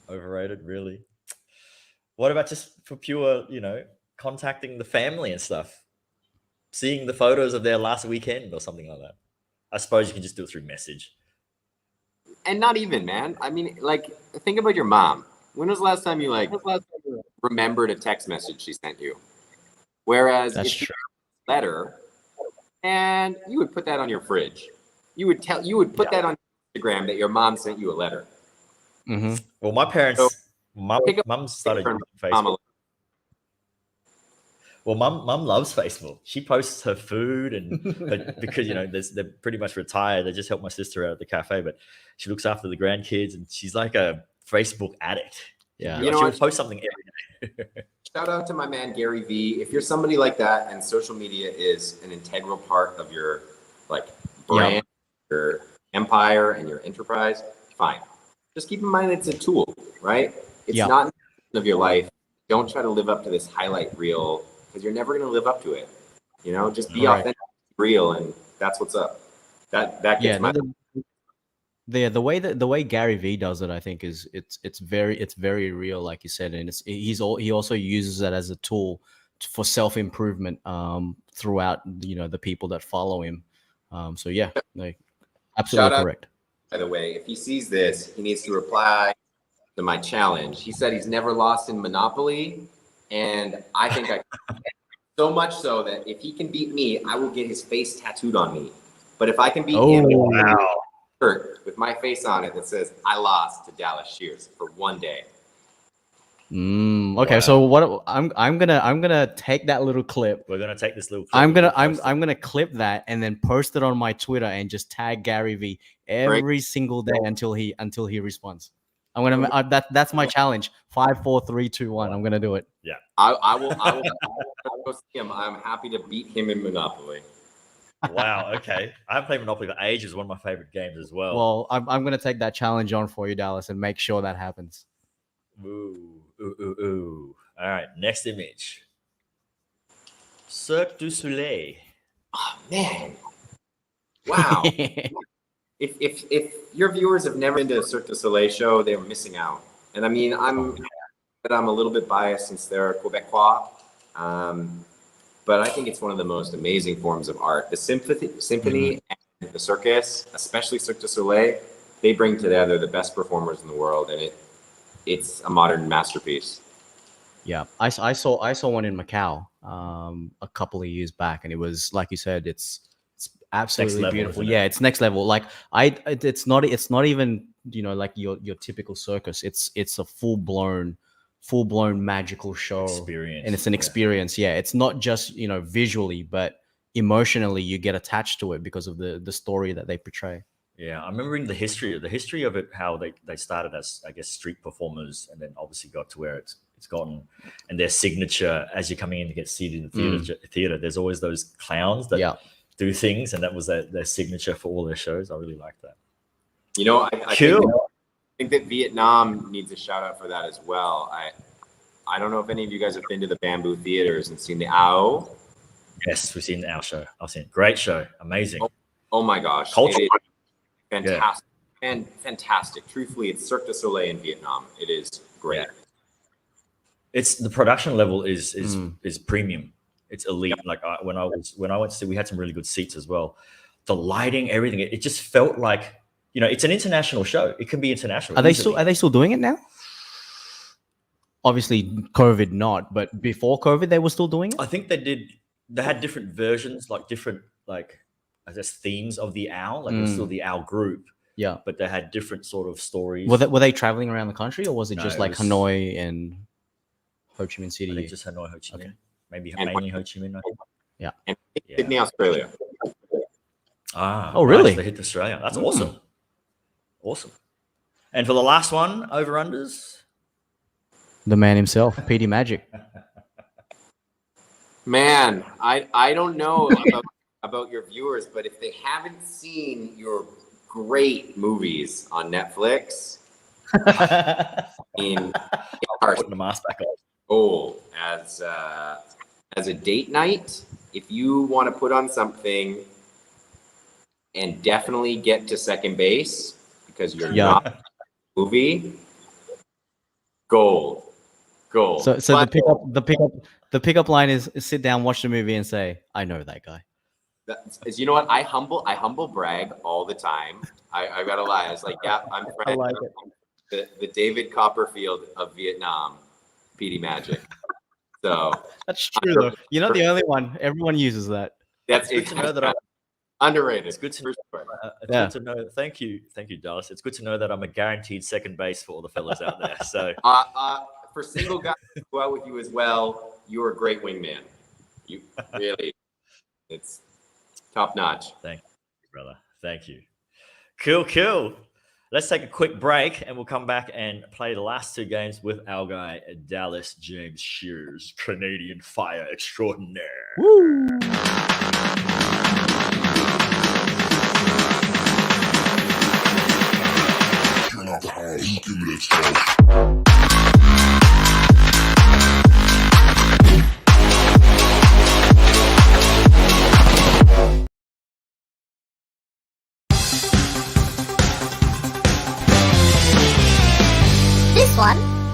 Overrated, really? What about just for pure, contacting the family and stuff? Seeing the photos of their last weekend or something like that? I suppose you can just do it through message. And not even, man. I mean, like, think about your mom. When was the last time you remembered a text message she sent you? Whereas that's if true. you letter, and you would put that on your fridge. You would put that on Instagram that your mom sent you a letter. Mm-hmm. Well, my parents, mum started Facebook. Well, mum loves Facebook. She posts her food, but because they're pretty much retired. They just help my sister out at the cafe, but she looks after the grandkids, and she's like a Facebook addict. Yeah, she'll post something every day. Shout out to my man Gary V. If you're somebody like that, and social media is an integral part of your brand, your empire, and your enterprise, fine. Just keep in mind it's a tool, right? It's not of your life. Don't try to live up to this highlight reel, because you're never going to live up to it. Just be authentic, real, and that's what's up. That Yeah, gets my the way Gary Vee does it, I think it's very real, like you said, and he also uses that as a tool for self improvement throughout the people that follow him. So yeah, like absolutely Shout out, correct. by the way. If he sees this, he needs to reply to my challenge. He said he's never lost in Monopoly, and I think I so much so that if he can beat me, I will get his face tattooed on me. But if I can beat him, Wow. shirt with my face on it that says I lost to Dallas Shears for one day. Okay, Wow. so what I'm gonna take that little clip. We're gonna take this little. I'm clip gonna clip that and then post it on my Twitter and just tag Gary Vee every single day until he responds. I'm gonna that's my challenge. 5, 4, 3, 2, 1. I'm gonna do it. I will go see him. I'm happy to beat him in Monopoly. Wow. Okay. I haven't played Monopoly for ages. One of my favorite games as well. Well, I'm gonna take that challenge on for you, Dallas, and make sure that happens. Ooh. All right. Next image. Cirque du Soleil. Oh man! Wow. If your viewers have never been to a Cirque du Soleil show, they're missing out. And I mean, I'm a little bit biased since they're Quebecois, but I think it's one of the most amazing forms of art. The symphony and the circus, especially Cirque du Soleil, they bring together the best performers in the world, and it's a modern masterpiece. Yeah, I saw one in Macau a couple of years back, and it was like you said, it's absolutely level, beautiful. isn't it? Yeah, it's next level. Like it's not even like your typical circus. It's a full blown magical show Experience. and it's an experience. Yeah, it's not just visually, but emotionally you get attached to it because of the story that they portray. Yeah, I'm remembering the history of it, how they started as, I guess, street performers, and then obviously got to where it's gotten, and their signature as you're coming in to get seated in the theater. There's always those clowns that do things, and that was their signature for all their shows. I really like that. I think that Vietnam needs a shout out for that as well. I don't know if any of you guys have been to the Bamboo Theaters and seen the AO. Yes, we've seen our show. I've seen it. Great show, amazing. Oh my gosh, Cultural. it is fantastic and fantastic. Truthfully, it's Cirque du Soleil in Vietnam. It is great. Yeah. It's the production level is premium. It's elite. Like when I went to see, we had some really good seats as well. The lighting, everything, it just felt like it's an international show. It can be international. Are they still doing it now? Obviously, COVID not, but before COVID, they were still doing it. I think they did. They had different versions, like different, like I guess themes of the owl. Like it was still the owl group. Yeah, but they had different sort of stories. Were they traveling around the country, or was it just it like was Hanoi and Ho Chi Minh I City? think just Hanoi, Ho Chi Minh. Okay. Maybe And mainly Ho Chi Minh. Yeah. And Sydney, Australia. Ah, oh really? Nice. They hit Australia. That's awesome. Awesome. And for the last one, over unders. The man himself, PD Magic. Man, I don't know about your viewers, but if they haven't seen your great movies on Netflix, in Putting the mask back on. as a date night, if you want to put on something and definitely get to second base because you're not in the movie, gold. So the pickup line is sit down, watch the movie, and say, "I know that guy." You know what? I humble brag all the time. I gotta lie. It's like, yeah, I'm friends with the David Copperfield of Vietnam, PD Magic. So that's true though. You're not the only one. Everyone uses that. That's good to know that I'm underrated. It's good to know. It's Yeah. good to know. Thank you, Dallas. It's good to know that I'm a guaranteed second base for all the fellas out there. So for single guys to go out with you as well, you're a great wingman. You really, it's top notch. thank you, brother. Thank you. Cool. Let's take a quick break and we'll come back and play the last two games with our guy, Dallas James Shears, Canadian Fire Extraordinaire.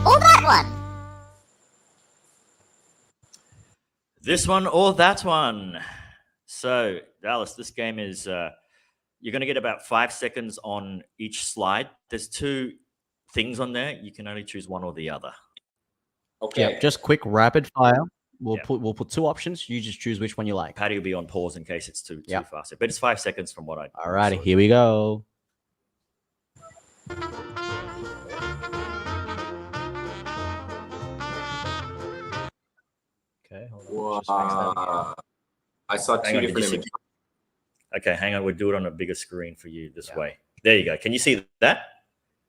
or that one? This one or that one. So, Dallas, this game is you're going to get about 5 seconds on each slide. There's 2 things on there. You can only choose one or the other. Okay. Yeah, just quick rapid fire. We'll Yeah. put 2 options. You just choose which one you like. Patty will be on pause in case it's too Yeah. fast. But it's 5 seconds from what I. Alrighty, saw. here we go. Okay, hold on. Let's just fix that. Wow. I saw 2 Hang on, did different you see- images. Okay, hang on. We'll do it on a bigger screen for you this way. There you go. Can you see that?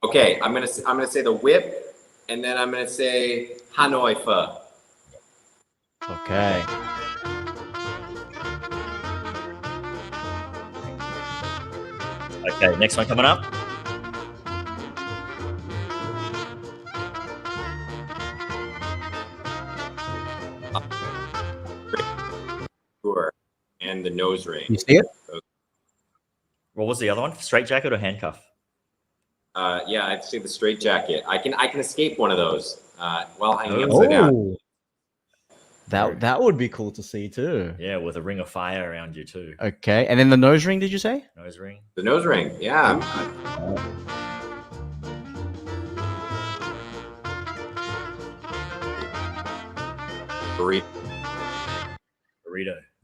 Okay, I'm gonna say the whip, and then I'm gonna say Hanoi pho. Okay. Okay, next one coming up. Sure. And the nose ring. You see it? What was the other one? Straight jacket or handcuff? Yeah, I'd say the straight jacket. I can escape one of those while hanging upside down. Oh, that would be cool to see too. Yeah, with a ring of fire around you too. Okay, and then the nose ring. Did you say? Nose ring. The nose ring. Yeah. Burrito.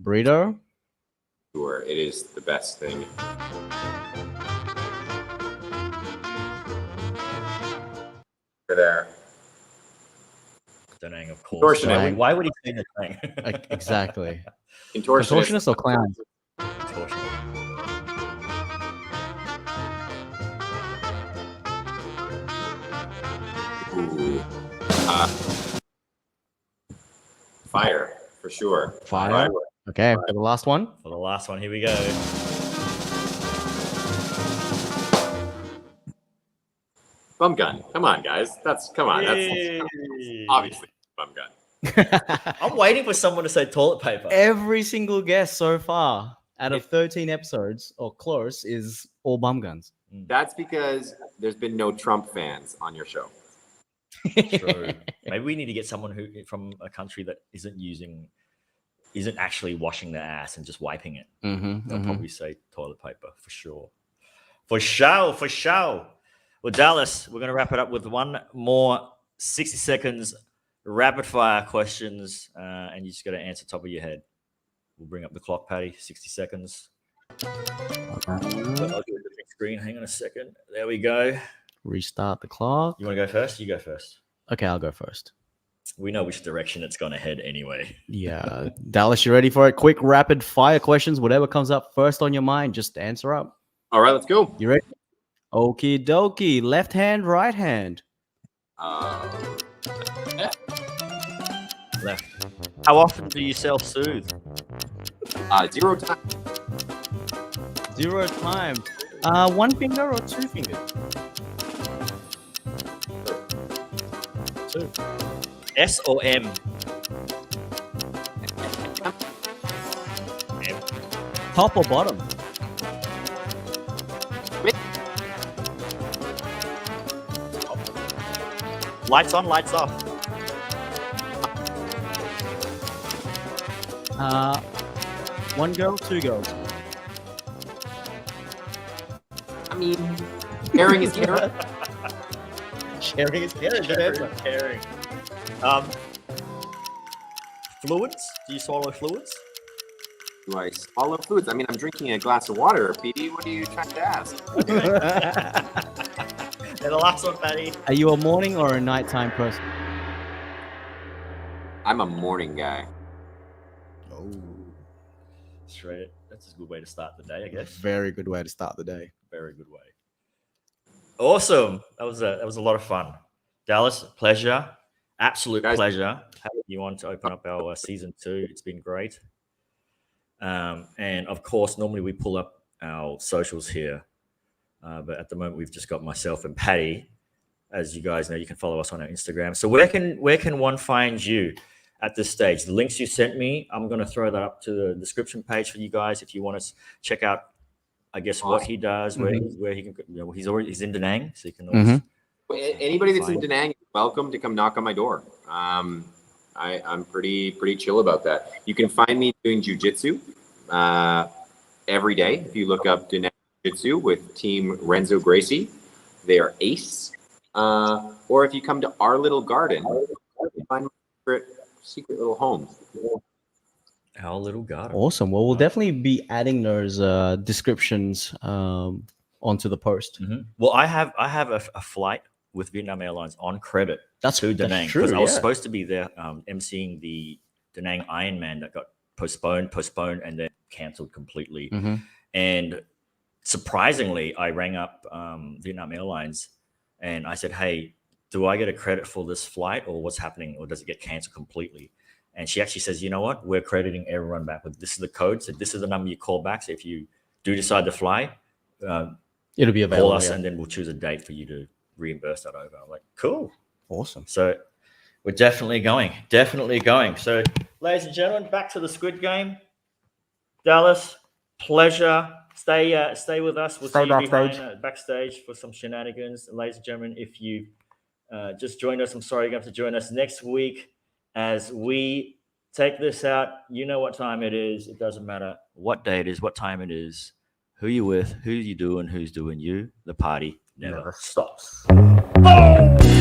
Burrito. Sure, it is the best thing. There. Danang, of course. Contortionist. Why would he say the thing? Exactly. Contortionist. Contortionist or clown? Contortionist. Ooh. Fire, for sure. Fire. Okay, for the last one. For the last one, here we go. Bum gun. Come on, guys. Come on. That's Yay. obviously bum gun. I'm waiting for someone to say toilet paper. Every single guest so far out of 13 episodes or close is all bum guns. That's because there's been no Trump fans on your show. True. Maybe we need to get someone who from a country that isn't actually washing their ass and just wiping it. They'll probably say toilet paper for sure. For sure. Well, Dallas, we're going to wrap it up with one more 60 seconds rapid fire questions, and you just got to answer top of your head. We'll bring up the clock, Patty. 60 seconds. I'll do a different screen. Hang on a second. There we go. Restart the clock. You want to go first? You go first. Okay, I'll go first. We know which direction it's going to head anyway. Yeah. Dallas, you ready for it? Quick rapid fire questions. Whatever comes up first on your mind, just answer up. All right, let's go. You ready? Okie dokie. Left hand, right hand. Left. How often do you self-soothe? 0 time. 0 times. 1 finger or 2 fingers? 2. S or M? M. Top or bottom? Lights on, lights off. 1 girl, 2 girls. I mean, caring is caring. Sharing is caring. Good answer. Caring. Fluids? Do you swallow fluids? Do I swallow foods? I mean, I'm drinking a glass of water, PD. What are you trying to ask? And the last one, Patty. Are you a morning or a nighttime person? I'm a morning guy. Oh, straight. That's a good way to start the day, I guess. Very good way to start the day. Very good way. Awesome. That was a lot of fun. Dallas, pleasure. Absolute Guys. pleasure having you on to open up our season 2. It's been great. And of course, normally we pull up our socials here. But at the moment, we've just got myself and Patty. As you guys know, you can follow us on our Instagram. So where can one find you at this stage? The links you sent me, I'm going to throw that up to the description page for you guys if you want to check out, I guess, what he does, where he can, he's in Da Nang, so you can always Anybody that's in Da Nang is welcome to come knock on my door. I'm pretty chill about that. You can find me doing jujitsu every day. If you look up Jiu-Jitsu with Team Renzo Gracie, they are ace. Or if you come to our little garden, you find my secret little home. Our little garden. Awesome. Well, we'll definitely be adding those descriptions onto the post. Well, I have a flight with Vietnam Airlines on credit to Da Nang because I was supposed to be there emceeing the Da Nang Ironman that got postponed, and then cancelled completely. And surprisingly, I rang up Vietnam Airlines and I said, "Hey, do I get a credit for this flight, or what's happening, or does it get cancelled completely?" And she actually says, "You know what? We're crediting everyone back with this is the code. So this is the number you call back. So if you do decide to fly, it'll be available. Call us, and then we'll choose a date for you to reimburse that over." I'm like, cool. Awesome. So we're definitely going. So, ladies and gentlemen, back to the Squid Game. Dallas, pleasure. Stay with us. We'll Stay see you backstage. backstage for some shenanigans. Ladies and gentlemen, if you just joined us, I'm sorry you're going to have to join us next week as we take this out. You know what time it is. It doesn't matter what day it is, what time it is, who you with, who you doing, who's doing you. The party never stops. Oh!